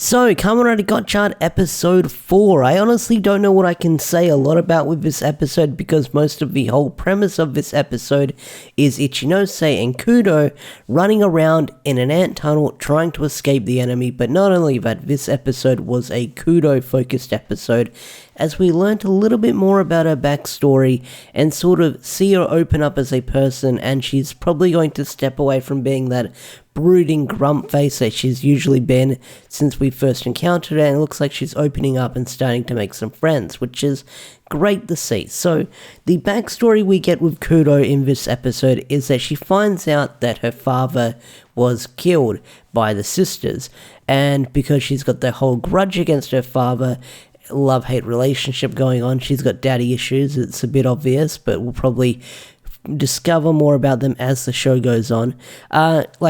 So, Kamen Rider Gotchard episode 4. I honestly don't know what I can say a lot about with this episode because most of the whole premise of this episode is Ichinose and Kudo running around in an ant tunnel trying to escape the enemy. But not only that, this episode was a Kudo focused episode as we learnt a little bit more about her backstory and sort of see her open up as a person, and she's probably going to step away from being that brooding grump face that she's usually been since we first encountered her, and it looks like she's opening up and starting to make some friends, which is great to see. So, the backstory we get with Kudo in this episode is that she finds out that her father was killed by the sisters, and because she's got the whole grudge against her father, love-hate relationship going on, she's got daddy issues. It's a bit obvious, but we'll probably discover more about them as the show goes on.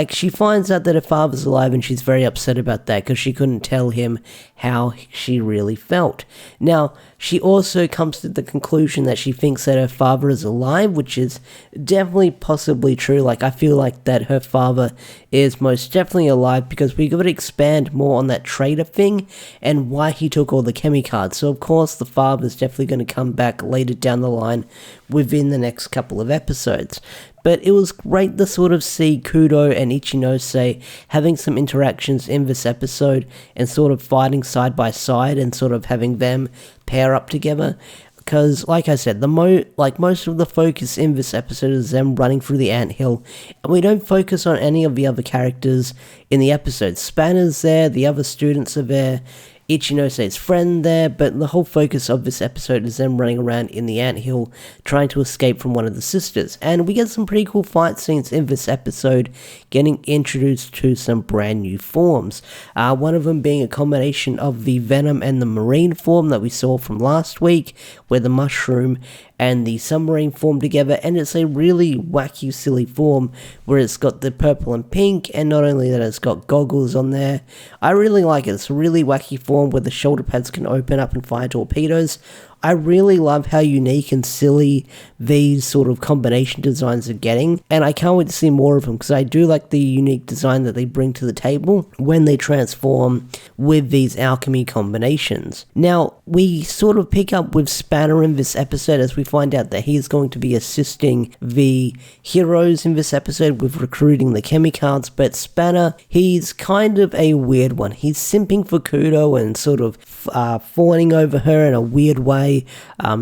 She finds out that her father's alive and she's very upset about that because she couldn't tell him how she really felt. Now, she also comes to the conclusion that she thinks that her father is alive, which is definitely possibly true. I feel like that her father is most definitely alive because we got to expand more on that trader thing and why he took all the Chemy cards. So, of course, the father's definitely going to come back later down the line within the next couple of episodes. But it was great to sort of see Kudo and Ichinose having some interactions in this episode and sort of fighting side by side and sort of having them pair up together. Because, like I said, most of the focus in this episode is them running through the anthill, and we don't focus on any of the other characters in the episode. Spanner's there, the other students are there, Ichinose's friend there, but the whole focus of this episode is them running around in the anthill trying to escape from one of the sisters. And we get some pretty cool fight scenes in this episode, getting introduced to some brand new forms. One of them being a combination of the Venom and the Marine form that we saw from last week, where the Mushroom and the Submarine form together, and it's a really wacky, silly form where it's got the purple and pink, and not only that, it's got goggles on there. I really like it. It's a really wacky form where the shoulder pads can open up and fire torpedoes. I really love how unique and silly these sort of combination designs are getting, and I can't wait to see more of them because I do like the unique design that they bring to the table when they transform with these alchemy combinations. Now, we sort of pick up with Spanner in this episode as we find out that he's going to be assisting the heroes in this episode with recruiting the Chemy cards, but Spanner, he's kind of a weird one. He's simping for Kudo and sort of fawning over her in a weird way,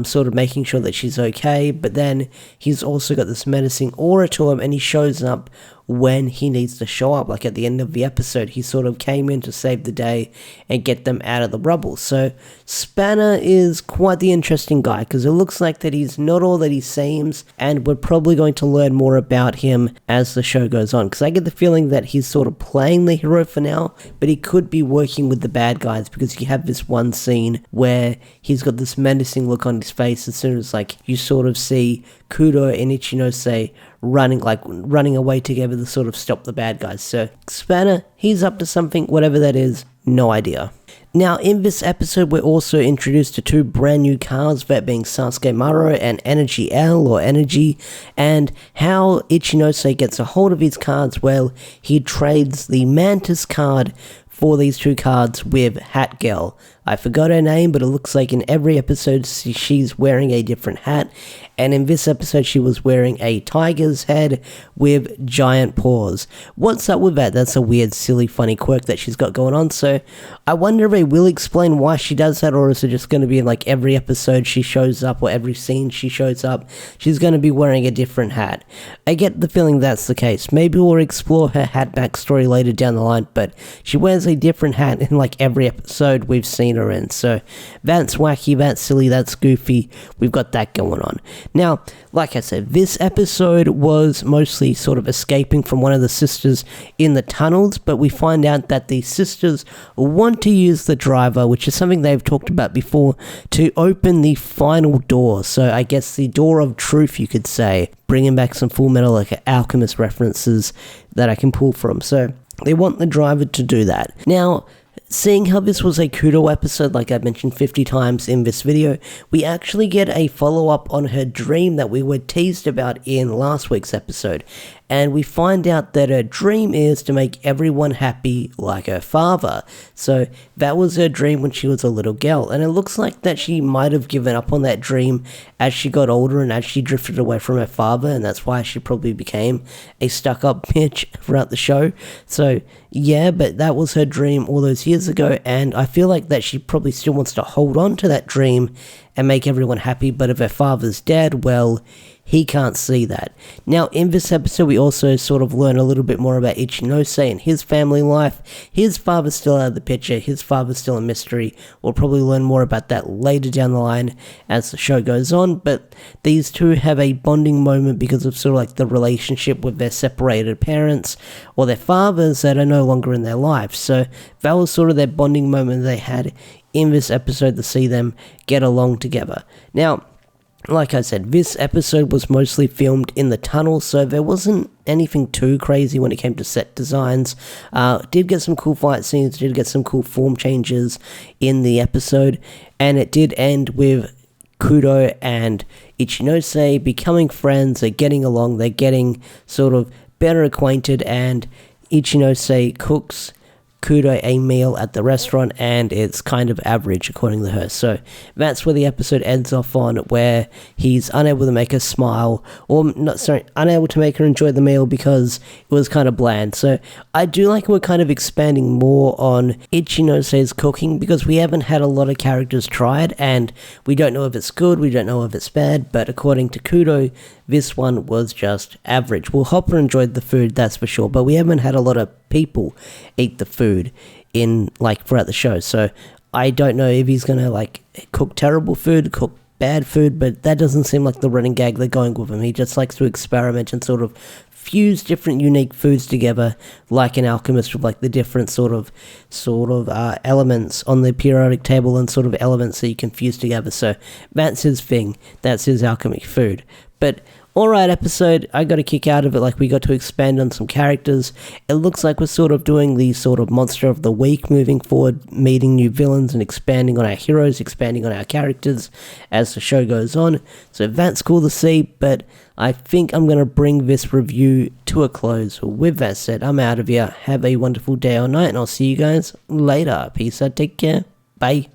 sort of making sure that she's okay, but then he's also got this menacing aura to him, and he shows up when he needs to show up. Like at the end of the episode, he sort of came in to save the day and get them out of the rubble. So Spanner is quite the interesting guy because it looks like that he's not all that he seems, and we're probably going to learn more about him as the show goes on, because I get the feeling that he's sort of playing the hero for now, but he could be working with the bad guys because you have this one scene where he's got this menacing look on his face as soon as you sort of see Kudo and Ichinose running away together to sort of stop the bad guys. So Spanner, he's up to something, whatever that is, no idea. Now, in this episode, we're also introduced to two brand new cards, that being Sasuke Maro and Energy L, or Energy, and how Ichinose gets a hold of his cards. Well, he trades the Mantis card for these two cards with Hat Girl. I forgot her name, but it looks like in every episode she's wearing a different hat, and in this episode she was wearing a tiger's head with giant paws. What's up with that? That's a weird, silly, funny quirk that she's got going on, so I wonder if they will explain why she does that, or is it just going to be in every episode she shows up, or every scene she shows up, she's going to be wearing a different hat. I get the feeling that's the case. Maybe we'll explore her hat backstory later down the line, but she wears a different hat in every episode we've seen her in. So that's wacky, that's silly, that's goofy. We've got that going on. Now, like I said, this episode was mostly sort of escaping from one of the sisters in the tunnels, but we find out that the sisters want to use the driver, which is something they've talked about before, to open the final door. So I guess the door of truth, you could say, bringing back some Full Metal Alchemist references that I can pull from. So they want the driver to do that. Now, seeing how this was a Kudo episode, like I've mentioned 50 times in this video, we actually get a follow-up on her dream that we were teased about in last week's episode. and we find out that her dream is to make everyone happy like her father. So that was her dream when she was a little girl, and it looks like that she might have given up on that dream as she got older and as she drifted away from her father, and that's why she probably became a stuck-up bitch throughout the show. So yeah, but that was her dream all those years ago, and I feel like that she probably still wants to hold on to that dream and make everyone happy, but if her father's dead, well, he can't see that. Now, in this episode, we also sort of learn a little bit more about Ichinose and his family life. His father's still out of the picture. His father's still a mystery. We'll probably learn more about that later down the line as the show goes on, but these two have a bonding moment because of sort of like the relationship with their separated parents or their fathers that are no longer in their life. So that was sort of their bonding moment they had in this episode to see them get along together. Now, like I said, this episode was mostly filmed in the tunnel, so there wasn't anything too crazy when it came to set designs. Did get some cool fight scenes, did get some cool form changes in the episode, and it did end with Clotho and Ichinose becoming friends. They're getting along, they're getting sort of better acquainted, and Ichinose cooks Clotho a meal at the restaurant, and it's kind of average according to her. So that's where the episode ends off on, where he's unable to make her smile, or unable to make her enjoy the meal because it was kind of bland. So I do like we're kind of expanding more on Ichinose's cooking because we haven't had a lot of characters try it, and we don't know if it's good, we don't know if it's bad, but according to Clotho, this one was just average. Well, Hopper enjoyed the food, that's for sure, but we haven't had a lot of people eat the food throughout the show. So I don't know if he's gonna cook terrible food, cook bad food, but that doesn't seem like the running gag they're going with him. He just likes to experiment and sort of fuse different unique foods together, like an alchemist with the different sort of elements on the periodic table and sort of elements that you can fuse together. So that's his thing. That's his alchemy food. But alright episode, I got a kick out of it, we got to expand on some characters. It looks like we're sort of doing the sort of monster of the week moving forward, meeting new villains and expanding on our heroes, expanding on our characters as the show goes on. So that's cool to see, but I think I'm going to bring this review to a close. With that said, I'm out of here. Have a wonderful day or night, and I'll see you guys later. Peace out, take care, bye.